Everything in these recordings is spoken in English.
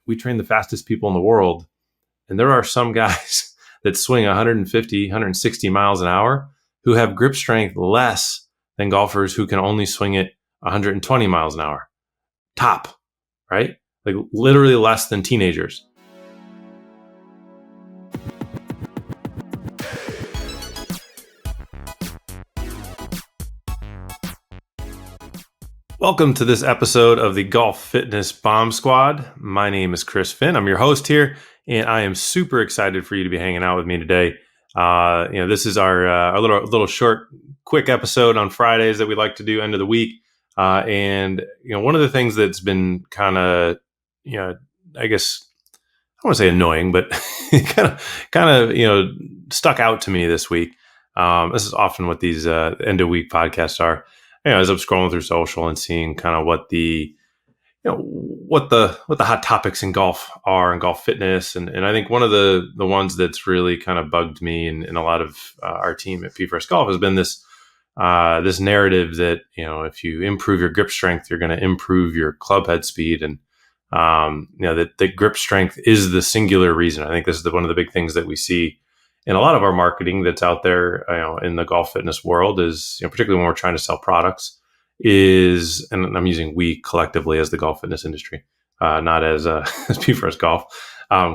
we train the fastest people in the world. And there are some guys that swing 150, 160 miles an hour who have grip strength less than golfers who can only swing it 120 miles an hour. Top, right? Like literally less than teenagers. Welcome to this episode of the Golf Fitness Bomb Squad. My name is Chris Finn. I'm your host here, and I am super excited for you to be hanging out with me today. This is our little short, quick episode on Fridays that we like to do end of the week. And one of the things that's been kind of, I guess I don't want to say annoying, but kind of, stuck out to me this week. This is often what these end of week podcasts are. As I'm scrolling through social and seeing kind of what the hot topics in golf are and golf fitness, and I think one of the ones that's really kind of bugged me and a lot of our team at P1st Golf has been this narrative that if you improve your grip strength, you're going to improve your club head speed, and that the grip strength is the singular reason. I think this is one of the big things that we see in a lot of our marketing that's out there, in the golf fitness world is, particularly when we're trying to sell products, is, and I'm using we collectively as the golf fitness industry, not as P1st Golf.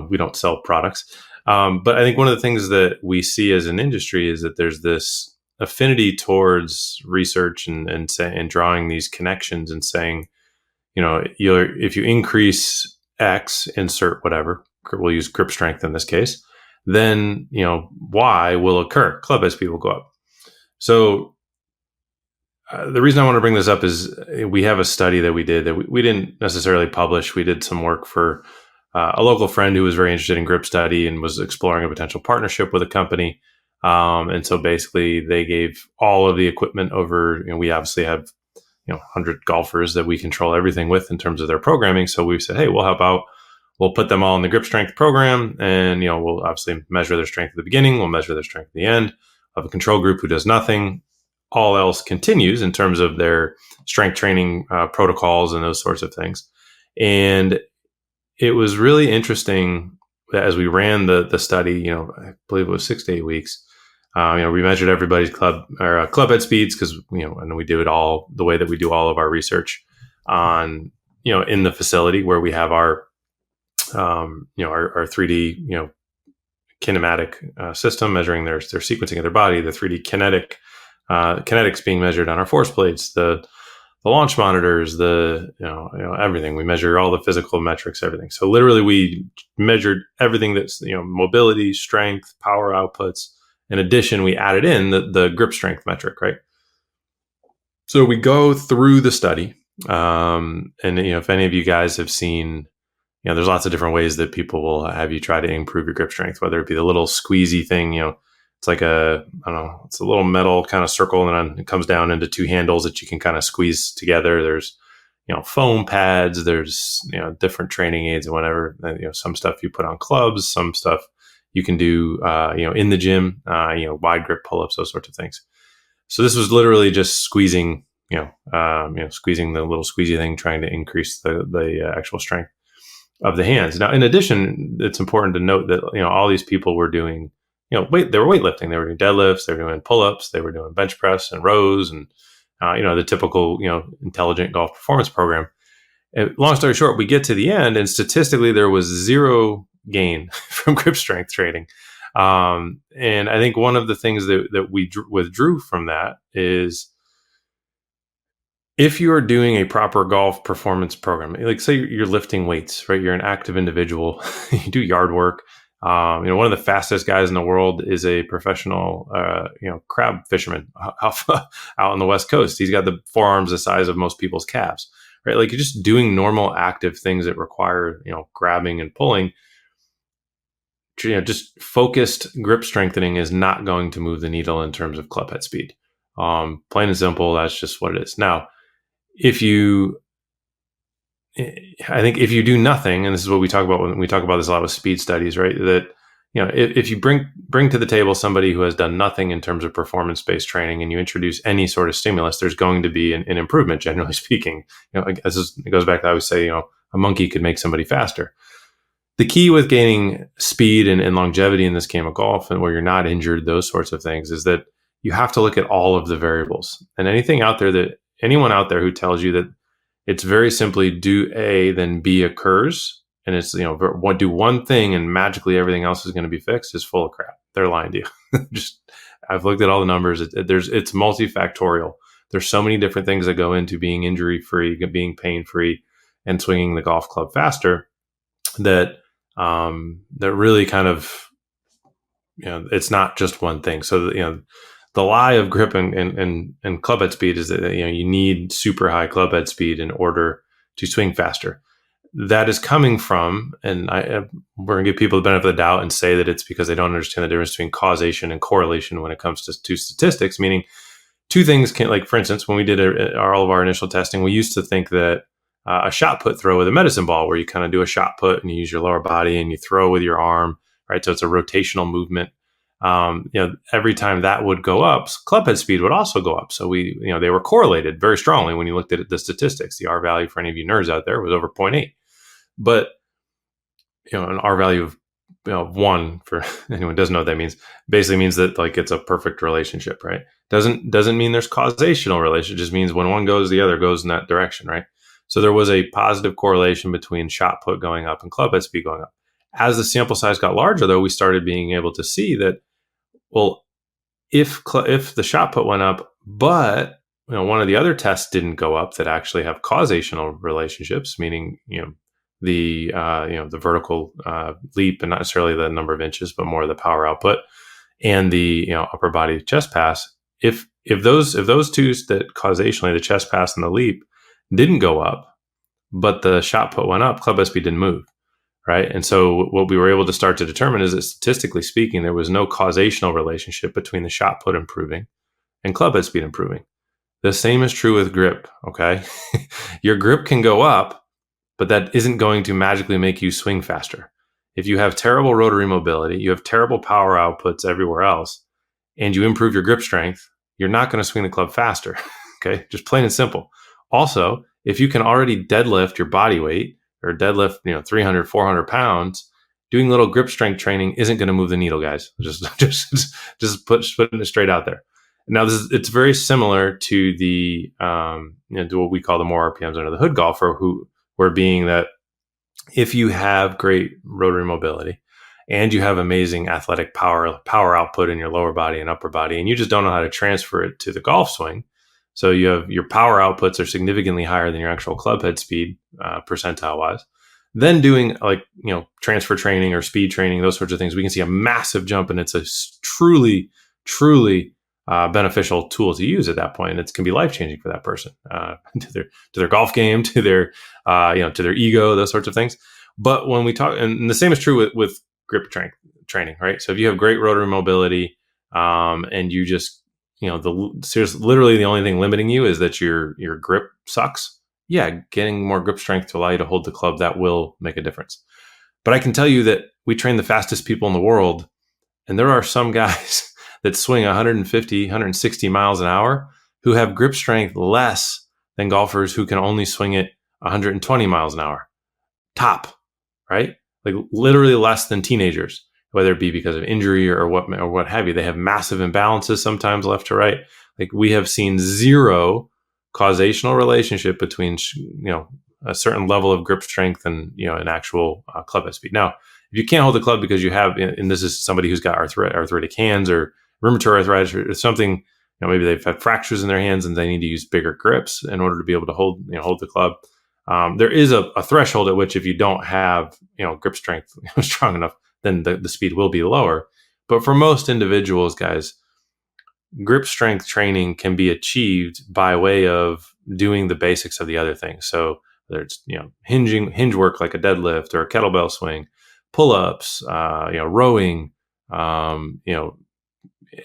We don't sell products. But I think one of the things that we see as an industry is that there's this affinity towards research and drawing these connections and saying, if you increase X, insert whatever, we'll use grip strength in this case, then, Y will occur. Club head speed will go up. So the reason I want to bring this up is we have a study that we did that we didn't necessarily publish. We did some work for a local friend who was very interested in grip study and was exploring a potential partnership with a company. And so basically they gave all of the equipment over, we obviously have, 100 golfers that we control everything with in terms of their programming. So we said, hey, we'll help out. We'll put them all in the grip strength program, and we'll obviously measure their strength at the beginning. We'll measure their strength at the end. We'll have a control group who does nothing. All else continues in terms of their strength training protocols and those sorts of things. And it was really interesting that as we ran the study, I believe it was 6 to 8 weeks. We measured everybody's club head speeds because and we do it all the way that we do all of our research on in the facility where we have our 3D, kinematic system measuring their sequencing of their body, the 3D kinetics being measured on our force plates, the launch monitors, everything. We measure all the physical metrics, everything. So literally we measured everything that's, mobility, strength, power outputs. In addition, we added in the grip strength metric, right? So we go through the study. And if any of you guys have seen, there's lots of different ways that people will have you try to improve your grip strength, whether it be the little squeezy thing, it's like it's a little metal kind of circle, and then it comes down into two handles that you can kind of squeeze together. There's, foam pads, there's, different training aids and whatever, some stuff you put on clubs, some stuff you can do, in the gym, wide grip pull-ups, those sorts of things. So this was literally just squeezing, squeezing the little squeezy thing, trying to increase the actual strength of the hands. Now, in addition, it's important to note that, all these people were doing, they were weightlifting, they were doing deadlifts, they were doing pull-ups, they were doing bench press and rows and, the typical, intelligent golf performance program. And long story short, we get to the end and statistically there was zero gain from grip strength training. And I think one of the things that we withdrew from that is, if you are doing a proper golf performance program, like say you're lifting weights, right? You're an active individual, you do yard work. One of the fastest guys in the world is a professional, crab fisherman out on the West Coast. He's got the forearms the size of most people's calves, right? Like you're just doing normal active things that require, grabbing and pulling. Just focused grip strengthening is not going to move the needle in terms of club head speed. Plain and simple, that's just what it is. Now, I think if you do nothing, and this is what we talk about when we talk about this a lot with speed studies, right? That, if you bring to the table somebody who has done nothing in terms of performance-based training and you introduce any sort of stimulus, there's going to be an improvement, generally speaking. It goes back to, I always say, a monkey could make somebody faster. The key with gaining speed and longevity in this game of golf, and where you're not injured, those sorts of things, is that you have to look at all of the variables. And anyone out there who tells you that it's very simply do A, then B occurs, and it's, do one thing and magically everything else is going to be fixed, is full of crap. They're lying to you. Just, I've looked at all the numbers. It's multifactorial. There's so many different things that go into being injury free, being pain free, and swinging the golf club faster. That really kind of, it's not just one thing. So the lie of grip and club head speed is that you need super high club head speed in order to swing faster. That is coming from, and we're going to give people the benefit of the doubt and say that it's because they don't understand the difference between causation and correlation when it comes to statistics. Meaning, two things can, like, for instance, when we did all of our initial testing, we used to think that a shot put throw with a medicine ball, where you kind of do a shot put and you use your lower body and you throw with your arm, right? So it's a rotational movement. Every time that would go up, club head speed would also go up. So they were correlated very strongly when you looked at the statistics. The R value for any of you nerds out there was over 0.8. But, an R value of 1, for anyone who doesn't know what that means, basically means that, like, it's a perfect relationship, right? Doesn't mean there's causational relation. It just means when one goes, the other goes in that direction, right? So there was a positive correlation between shot put going up and club head speed going up. As the sample size got larger, though, we started being able to see that, well, if the shot put went up, but one of the other tests didn't go up that actually have causational relationships, meaning the vertical leap, and not necessarily the number of inches, but more the power output and the upper body chest pass. If those two, that causationally, the chest pass and the leap, didn't go up, but the shot put went up, club head speed didn't move, right? And so what we were able to start to determine is that, statistically speaking, there was no causational relationship between the shot put improving and club head speed improving. The same is true with grip, okay? Your grip can go up, but that isn't going to magically make you swing faster. If you have terrible rotary mobility, you have terrible power outputs everywhere else, and you improve your grip strength, you're not going to swing the club faster, okay? Just plain and simple. Also, if you can already deadlift your body weight, or deadlift 300, 400 pounds, doing little grip strength training isn't going to move the needle, guys. Just putting it straight out there. Now, it's very similar to the to what we call the more RPMs under the hood golfer, where being that if you have great rotary mobility and you have amazing athletic power output in your lower body and upper body, and you just don't know how to transfer it to the golf swing, so you have your power outputs are significantly higher than your actual club head speed percentile wise, then doing transfer training or speed training, those sorts of things, we can see a massive jump, and it's a truly beneficial tool to use at that point. And it can be life-changing for that person, to their golf game, to their to their ego, those sorts of things. But when we talk, and the same is true with grip training, right? So if you have great rotary mobility, and you just literally the only thing limiting you is that your grip sucks. Yeah, getting more grip strength to allow you to hold the club, that will make a difference. But I can tell you that we train the fastest people in the world, and there are some guys that swing 150, 160 miles an hour who have grip strength less than golfers who can only swing it 120 miles an hour. Top, right? Like literally less than teenagers, whether it be because of injury or what have you. They have massive imbalances sometimes left to right. Like, we have seen zero causational relationship between a certain level of grip strength and an actual club head speed. Now, if you can't hold the club because you have, and this is somebody who's got arthritic hands or rheumatoid arthritis or something, maybe they've had fractures in their hands and they need to use bigger grips in order to be able to hold the club. There is a threshold at which, if you don't have grip strength strong enough, then the speed will be lower. But for most individuals, guys, grip strength training can be achieved by way of doing the basics of the other things. So whether it's hinge work like a deadlift or a kettlebell swing, pull-ups, rowing,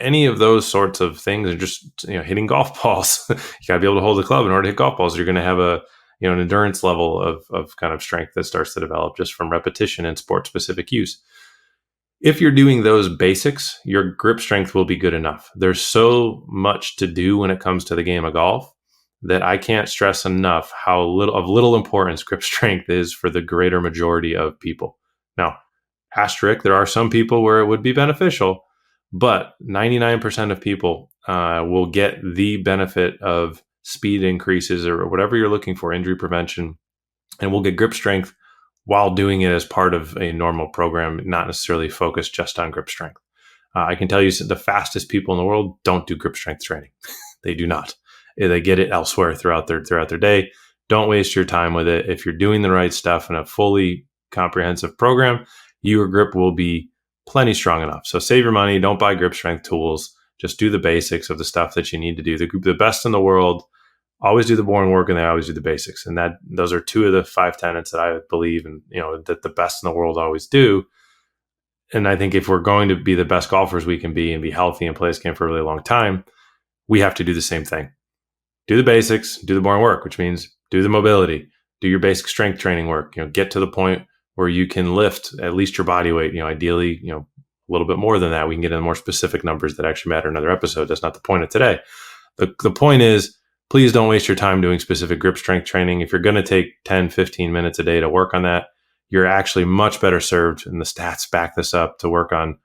any of those sorts of things, and just hitting golf balls. You got to be able to hold the club in order to hit golf balls. You're going to have an endurance level of kind of strength that starts to develop just from repetition and sport specific use. If you're doing those basics, your grip strength will be good enough. There's so much to do when it comes to the game of golf that I can't stress enough how little importance grip strength is for the greater majority of people. Now, asterisk, there are some people where it would be beneficial, but 99% of people will get the benefit of speed increases or whatever you're looking for, injury prevention, and we'll get grip strength while doing it as part of a normal program, not necessarily focused just on grip strength. I can tell you the fastest people in the world don't do grip strength training. They do not. They get it elsewhere throughout their day. Don't waste your time with it. If you're doing the right stuff in a fully comprehensive program, your grip will be plenty strong enough. So save your money. Don't buy grip strength tools. Just do the basics of the stuff that you need to do. The best in the world always do the boring work, and they always do the basics. And those are 2 of the 5 tenets that I believe in, that the best in the world always do. And I think if we're going to be the best golfers we can be and be healthy and play this game for a really long time, we have to do the same thing. Do the basics, do the boring work, which means do the mobility, do your basic strength training work, get to the point where you can lift at least your body weight, ideally, a little bit more than that. We can get into more specific numbers that actually matter in another episode. That's not the point of today. The point is, please don't waste your time doing specific grip strength training. If you're going to take 10, 15 minutes a day to work on that, you're actually much better served, and the stats back this up, to work on,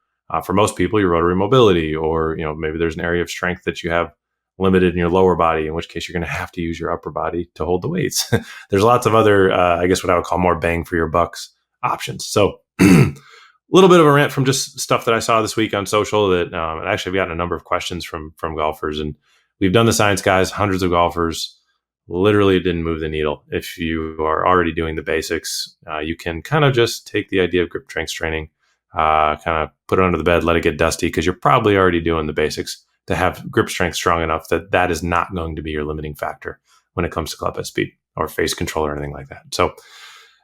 for most people, your rotary mobility, or maybe there's an area of strength that you have limited in your lower body, in which case you're going to have to use your upper body to hold the weights. There's lots of other, I guess what I would call more bang for your bucks options. So a little bit of a rant from just stuff that I saw this week on social that, and actually I've gotten a number of questions from golfers, and we've done the science, guys, hundreds of golfers. Literally didn't move the needle. If you are already doing the basics, you can kind of just take the idea of grip strength training, kind of put it under the bed, let it get dusty, because you're probably already doing the basics to have grip strength strong enough that is not going to be your limiting factor when it comes to club head speed or face control or anything like that. So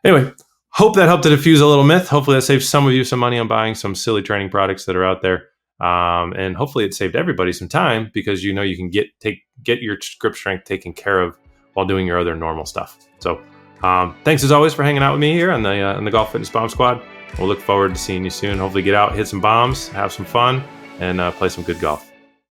anyway, hope that helped to diffuse a little myth. Hopefully that saves some of you some money on buying some silly training products that are out there. And hopefully it saved everybody some time, because you can get your grip strength taken care of while doing your other normal stuff. So thanks as always for hanging out with me here on the Golf Fitness Bomb Squad. We'll look forward to seeing you soon. Hopefully get out, hit some bombs, have some fun, and play some good golf.